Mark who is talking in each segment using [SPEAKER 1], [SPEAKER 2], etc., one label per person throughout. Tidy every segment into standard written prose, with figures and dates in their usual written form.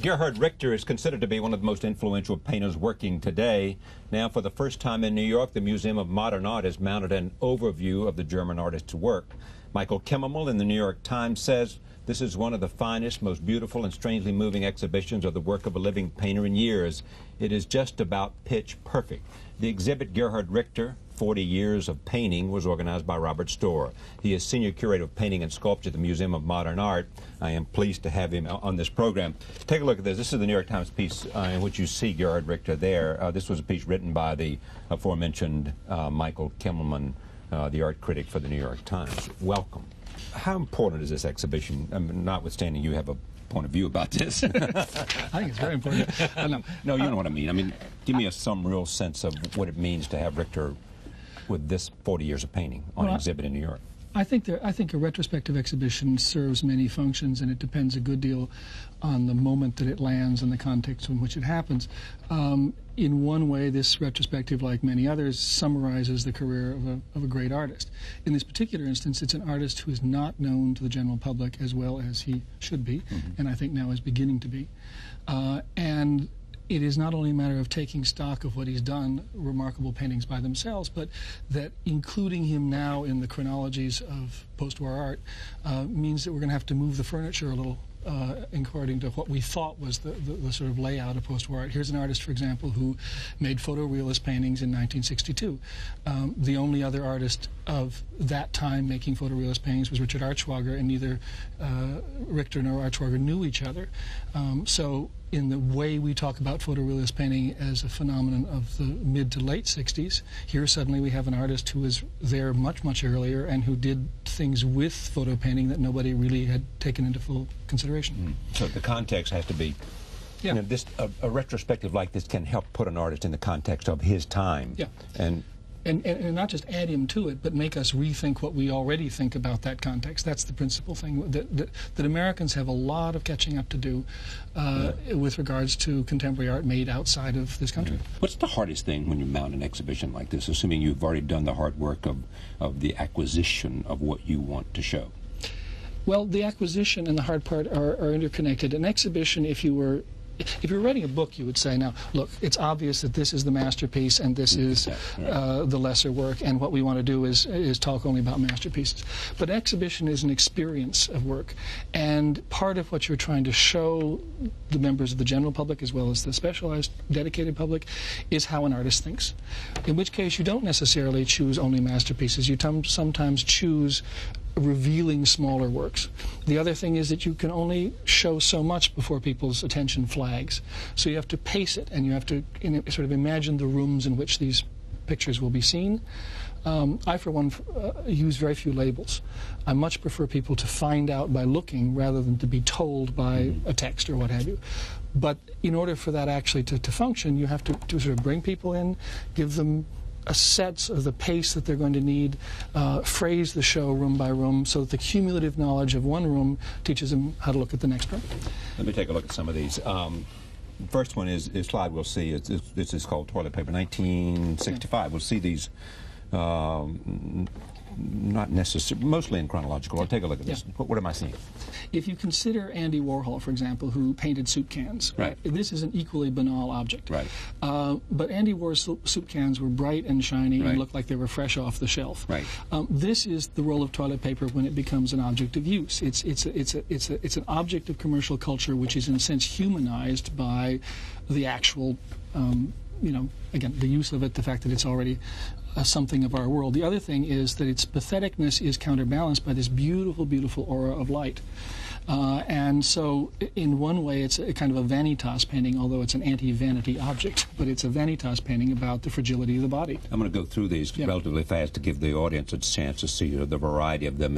[SPEAKER 1] Gerhard Richter is considered to be one of the most influential painters working today. Now, for the first time in New York, the Museum of Modern Art has mounted an overview of the German artist's work. Michael Kimmelman in the New York Times says this is one of the finest, most beautiful, and strangely moving exhibitions of the work of a living painter in years. It is just about pitch perfect. The exhibit, Gerhard Richter, 40 Years of Painting, was organized by Robert Storr. He is Senior Curator of Painting and Sculpture at the Museum of Modern Art. I am pleased to have him on this program. Take a look at this. This is the New York Times piece in which you see Gerhard Richter there. This was a piece written by the aforementioned Michael Kimmelman, the art critic for the New York Times. Welcome. How important is this exhibition, notwithstanding you have a point of view about this?
[SPEAKER 2] I think it's very important.
[SPEAKER 1] No, you know what I mean. I mean, give me some real sense of what it means to have Richter with this 40 years of painting on exhibit in New York.
[SPEAKER 2] I think a retrospective exhibition serves many functions, and it depends a good deal on the moment that it lands and the context in which it happens. In one way, this retrospective, like many others, summarizes the career of a great artist. In this particular instance, it's an artist who is not known to the general public as well as he should be, and I think now is beginning to be. And it is not only a matter of taking stock of what he's done, remarkable paintings by themselves, but that including him now in the chronologies of post-war art means that we're going to have to move the furniture a little according to what we thought was the sort of layout of post-war art. Here's an artist, for example, who made photorealist paintings in 1962. The only other artist of that time making photorealist paintings was Richard Archwager, and neither Richter nor Archwager knew each other. So in the way we talk about photorealist painting as a phenomenon of the mid to late 60s, here suddenly we have an artist who was there much, much earlier and who did things with photo painting that nobody really had taken into full consideration.
[SPEAKER 1] So the context has to be, you know, a retrospective like this can help put an artist in the context of his time.
[SPEAKER 2] Yeah.
[SPEAKER 1] And
[SPEAKER 2] not just add him to it, but make us rethink what we already think about that context. That's the principal thing. That Americans have a lot of catching up to do with regards to contemporary art made outside of this country.
[SPEAKER 1] What's the hardest thing when you mount an exhibition like this, assuming you've already done the hard work of the acquisition of what you want to show?
[SPEAKER 2] Well, the acquisition and the hard part are interconnected. An exhibition, if you were writing a book, you would say, now, look, it's obvious that this is the masterpiece and this is the lesser work, and what we want to do is talk only about masterpieces. But an exhibition is an experience of work, and part of what you're trying to show the members of the general public as well as the specialized, dedicated public is how an artist thinks. In which case, you don't necessarily choose only masterpieces. You sometimes choose revealing smaller works. The other thing is that you can only show so much before people's attention flags. So you have to pace it, and you have to sort of imagine the rooms in which these pictures will be seen. I, for one, use very few labels. I much prefer people to find out by looking rather than to be told by a text or what have you. But in order for that actually to function, you have to sort of bring people in, give them a sense of the pace that they're going to need, phrase the show room by room so that the cumulative knowledge of one room teaches them how to look at the next room.
[SPEAKER 1] Let me take a look at some of these. First one is slide we'll see. This is called Toilet Paper, 1965. We'll see these not necessarily, mostly in chronological. I'll take a look at this. What am I seeing?
[SPEAKER 2] If you consider Andy Warhol, for example, who painted soup cans,
[SPEAKER 1] right?
[SPEAKER 2] This is an equally banal object.
[SPEAKER 1] Right.
[SPEAKER 2] But Andy Warhol's soup cans were bright and shiny and looked like they were fresh off the shelf.
[SPEAKER 1] Right.
[SPEAKER 2] This is the roll of toilet paper when it becomes an object of use. It's an object of commercial culture which is in a sense humanized by the actual, again, the use of it, the fact that it's already something of our world. The other thing is that its patheticness is counterbalanced by this beautiful, beautiful aura of light. And so, in one way, it's a kind of a vanitas painting, although it's an anti-vanity object, but it's a vanitas painting about the fragility of the body.
[SPEAKER 1] I'm going to go through these relatively fast to give the audience a chance to see the variety of them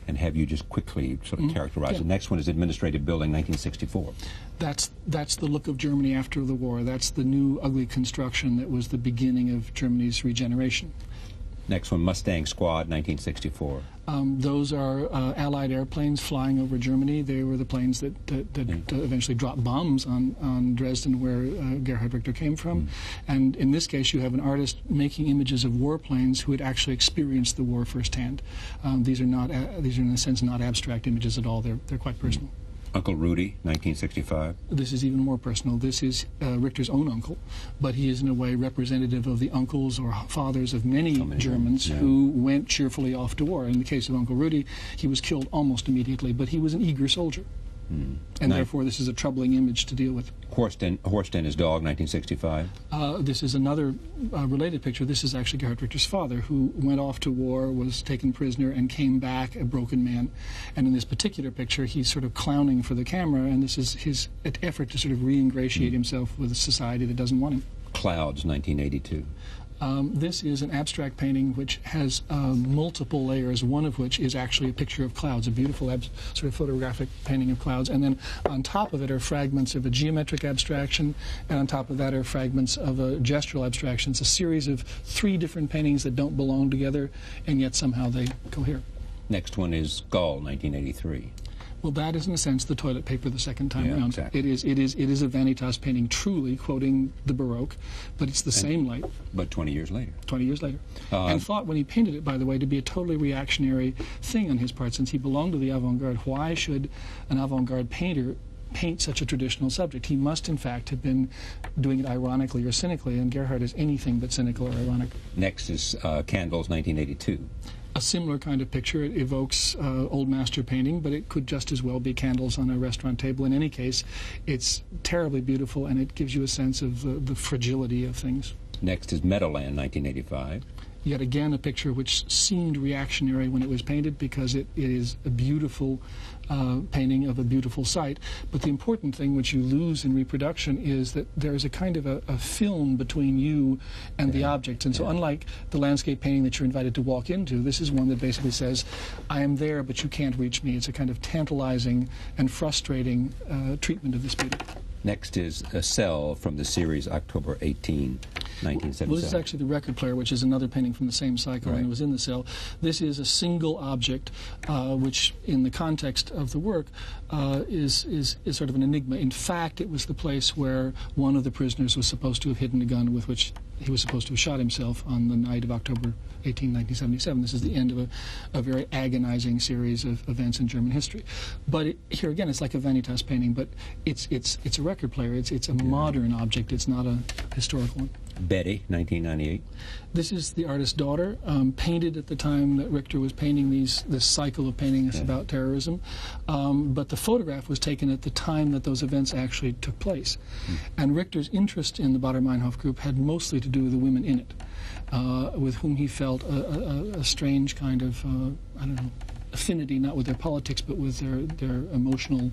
[SPEAKER 1] and have you just quickly sort of characterize. The next one is Administrative Building, 1964.
[SPEAKER 2] That's the look of Germany after the war. That's the new ugly construction that was the beginning of Germany's regeneration.
[SPEAKER 1] Next one, Mustang Squad, 1964.
[SPEAKER 2] Those are Allied airplanes flying over Germany. They were the planes that eventually dropped bombs on Dresden, where Gerhard Richter came from. And in this case, you have an artist making images of warplanes who had actually experienced the war firsthand. These are in a sense not abstract images at all. They're quite personal.
[SPEAKER 1] Uncle Rudy, 1965.
[SPEAKER 2] This is even more personal. This is Richter's own uncle, but he is in a way representative of the uncles or fathers of many Germans who went cheerfully off to war. In the case of Uncle Rudy, he was killed almost immediately, but he was an eager soldier. And therefore, this is a troubling image to deal with.
[SPEAKER 1] Horst and his dog, 1965.
[SPEAKER 2] This is another related picture. This is actually Gerhard Richter's father, who went off to war, was taken prisoner, and came back a broken man. And in this particular picture, he's sort of clowning for the camera, and this is his effort to sort of re-ingratiate himself with a society that doesn't want him.
[SPEAKER 1] Clouds, 1982.
[SPEAKER 2] This is an abstract painting which has multiple layers, one of which is actually a picture of clouds, a beautiful sort of photographic painting of clouds. And then on top of it are fragments of a geometric abstraction, and on top of that are fragments of a gestural abstraction. It's a series of 3 different paintings that don't belong together, and yet somehow they cohere.
[SPEAKER 1] Next one is Gall, 1983.
[SPEAKER 2] Well, that is, in a sense, the toilet paper the second time around.
[SPEAKER 1] Exactly.
[SPEAKER 2] It is a Vanitas painting, truly quoting the Baroque, but it's the same light.
[SPEAKER 1] But 20 years later.
[SPEAKER 2] 20 years later. And thought, when he painted it, by the way, to be a totally reactionary thing on his part. Since he belonged to the avant-garde, why should an avant-garde painter paint such a traditional subject? He must, in fact, have been doing it ironically or cynically, and Gerhard is anything but cynical or ironic.
[SPEAKER 1] Next is Candles, 1982.
[SPEAKER 2] A similar kind of picture. It evokes old master painting, but it could just as well be candles on a restaurant table. In any case, it's terribly beautiful, and it gives you a sense of the fragility of things.
[SPEAKER 1] Next is Meadowland, 1985.
[SPEAKER 2] Yet again, a picture which seemed reactionary when it was painted, because it is a beautiful painting of a beautiful site. But the important thing which you lose in reproduction is that there is a kind of a film between you and the object. And so unlike the landscape painting that you're invited to walk into, this is one that basically says, I am there, but you can't reach me. It's a kind of tantalizing and frustrating treatment of this beauty.
[SPEAKER 1] Next is A Cell from the series October 18, 1977.
[SPEAKER 2] Well, this is actually the record player, which is another painting from the same cycle, and it was in the cell. This is a single object, which, in the context of the work, is sort of an enigma. In fact, it was the place where one of the prisoners was supposed to have hidden a gun with which he was supposed to have shot himself on the night of October 18, 1977. This is the end of a very agonizing series of events in German history. But here again, it's like a Vanitas painting, but it's a record player. It's a modern object. It's not a historical one.
[SPEAKER 1] Betty, 1998.
[SPEAKER 2] This is the artist's daughter, painted at the time that Richter was painting this cycle of paintings about terrorism. But the photograph was taken at the time that those events actually took place. And Richter's interest in the Baader-Meinhof group had mostly to do with the women in it, with whom he felt a strange kind of, I don't know, affinity, not with their politics, but with their emotional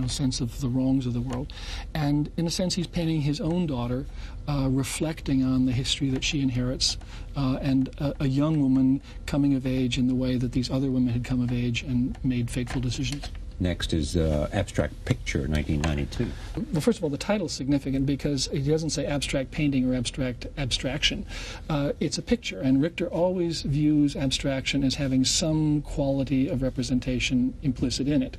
[SPEAKER 2] sense of the wrongs of the world. And in a sense, he's painting his own daughter, reflecting on the history that she inherits, and a young woman coming of age in the way that these other women had come of age and made fateful decisions.
[SPEAKER 1] Next is Abstract Picture, 1992.
[SPEAKER 2] Well, first of all, the title is significant because it doesn't say abstract painting or abstract abstraction. It's a picture, and Richter always views abstraction as having some quality of representation implicit in it.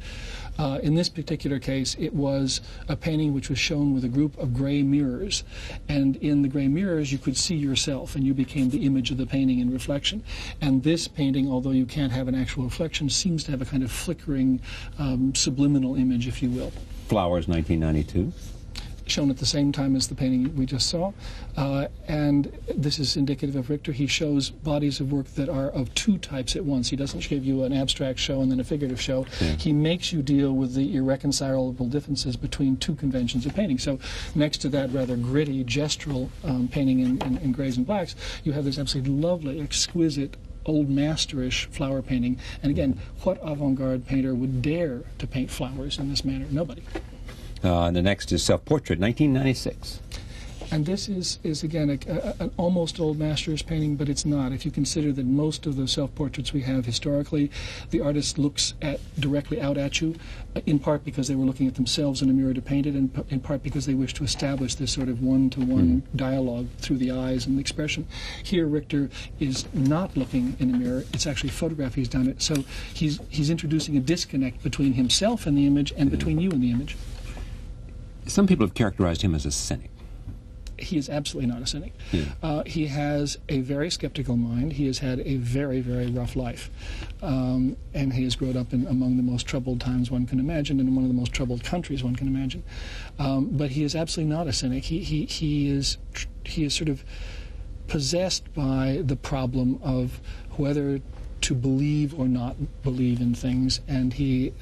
[SPEAKER 2] In this particular case, it was a painting which was shown with a group of gray mirrors, and in the gray mirrors you could see yourself, and you became the image of the painting in reflection. And this painting, although you can't have an actual reflection, seems to have a kind of flickering, subliminal image, if you will.
[SPEAKER 1] Flowers, 1992.
[SPEAKER 2] Shown at the same time as the painting we just saw. And this is indicative of Richter. He shows bodies of work that are of 2 types at once. He doesn't give you an abstract show and then a figurative show. He makes you deal with the irreconcilable differences between 2 conventions of painting. So next to that rather gritty, gestural painting in grays and blacks, you have this absolutely lovely, exquisite, old masterish flower painting. And again, what avant-garde painter would dare to paint flowers in this manner? Nobody.
[SPEAKER 1] And the next is Self-Portrait, 1996.
[SPEAKER 2] And this is again, an almost old master's painting, but it's not. If you consider that most of the self-portraits we have historically, the artist looks directly out at you, in part because they were looking at themselves in a mirror to paint it, and in part because they wish to establish this sort of one-to-one dialogue through the eyes and the expression. Here, Richter is not looking in a mirror. It's actually a photograph he's done it. So he's introducing a disconnect between himself and the image and between you and the image.
[SPEAKER 1] Some people have characterized him as a cynic.
[SPEAKER 2] he is absolutely not a cynic. He has a very skeptical mind. He has had a very, very rough life. And he has grown up among the most troubled times one can imagine, and in one of the most troubled countries one can imagine. But he is absolutely not a cynic. He is sort of possessed by the problem of whether to believe or not believe in things, and he,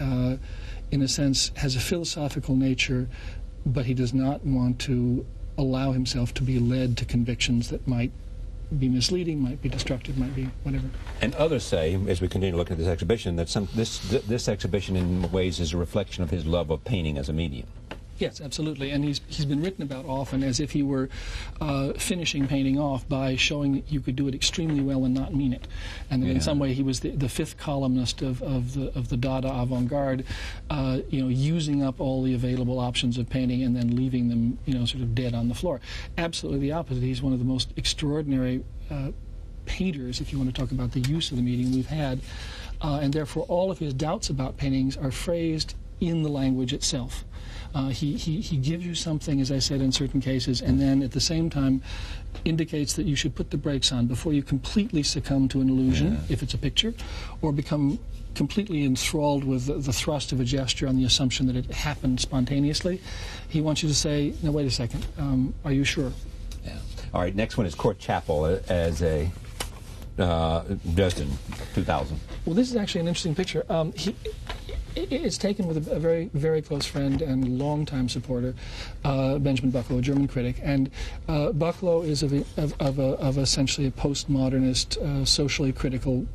[SPEAKER 2] in a sense, has a philosophical nature, but he does not want to allow himself to be led to convictions that might be misleading, might be destructive, might be whatever.
[SPEAKER 1] And others say, as we continue to look at this exhibition, that this exhibition in ways is a reflection of his love of painting as a medium.
[SPEAKER 2] Yes, absolutely, and he's been written about often as if he were finishing painting off by showing that you could do it extremely well and not mean it, and that in some way he was the fifth columnist of the Dada avant-garde, using up all the available options of painting and then leaving them sort of dead on the floor. Absolutely the opposite. He's one of the most extraordinary painters, if you want to talk about the use of the medium, we've had, and therefore all of his doubts about paintings are phrased in the language itself. He gives you something, as I said, in certain cases, and then at the same time indicates that you should put the brakes on before you completely succumb to an illusion, if it's a picture, or become completely enthralled with the thrust of a gesture on the assumption that it happened spontaneously. He wants you to say, no, wait a second, are you sure?
[SPEAKER 1] Yeah. All right, next one is Court Chapel as a Dresden, 2000.
[SPEAKER 2] Well, this is actually an interesting picture. It's taken with a very, very close friend and longtime supporter, Benjamin Bucklow, a German critic. And Bucklow is of essentially a postmodernist, socially critical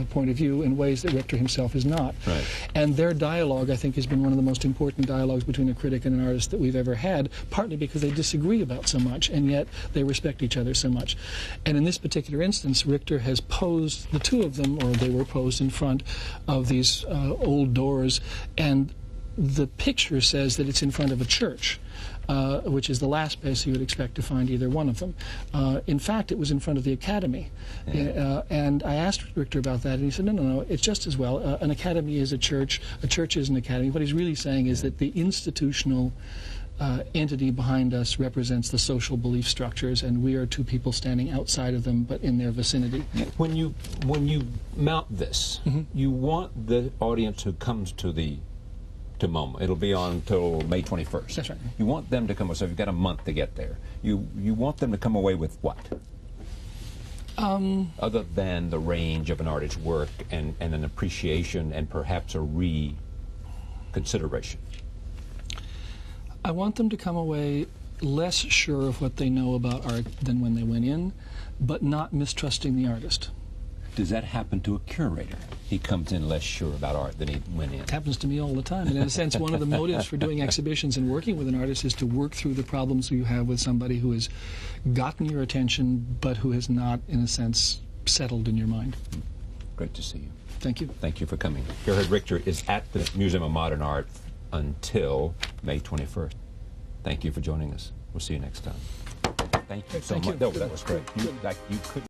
[SPEAKER 2] point of view in ways that Richter himself is not.
[SPEAKER 1] Right.
[SPEAKER 2] And their dialogue, I think, has been one of the most important dialogues between a critic and an artist that we've ever had, partly because they disagree about so much, and yet they respect each other so much. And in this particular instance, Richter has posed, the two of them, or they were posed in front of these old doors, and the picture says that it's in front of a church, which is the last place you would expect to find either one of them. In fact, it was in front of the academy. And I asked Richter about that, and he said, no, it's just as well. An academy is a church is an academy. What he's really saying is that the institutional entity behind us represents the social belief structures, and we are two people standing outside of them, but in their vicinity.
[SPEAKER 1] When you mount this, you want the audience who comes to MoMA. It'll be on until May 21st.
[SPEAKER 2] That's right.
[SPEAKER 1] You want them to come. So you've got a month to get there. You want them to come away with what? Other than the range of an artist's work and an appreciation and perhaps a reconsideration.
[SPEAKER 2] I want them to come away less sure of what they know about art than when they went in, but not mistrusting the artist.
[SPEAKER 1] Does that happen to a curator? He comes in less sure about art than he went in.
[SPEAKER 2] It happens to me all the time. And in a sense, one of the motives for doing exhibitions and working with an artist is to work through the problems you have with somebody who has gotten your attention, but who has not, in a sense, settled in your mind.
[SPEAKER 1] Great to see you.
[SPEAKER 2] Thank you.
[SPEAKER 1] Thank you for coming. Gerhard Richter is at the Museum of Modern Art until May 21st. Thank you for joining us. We'll see you next time. Thank you so much. No, that was great. You could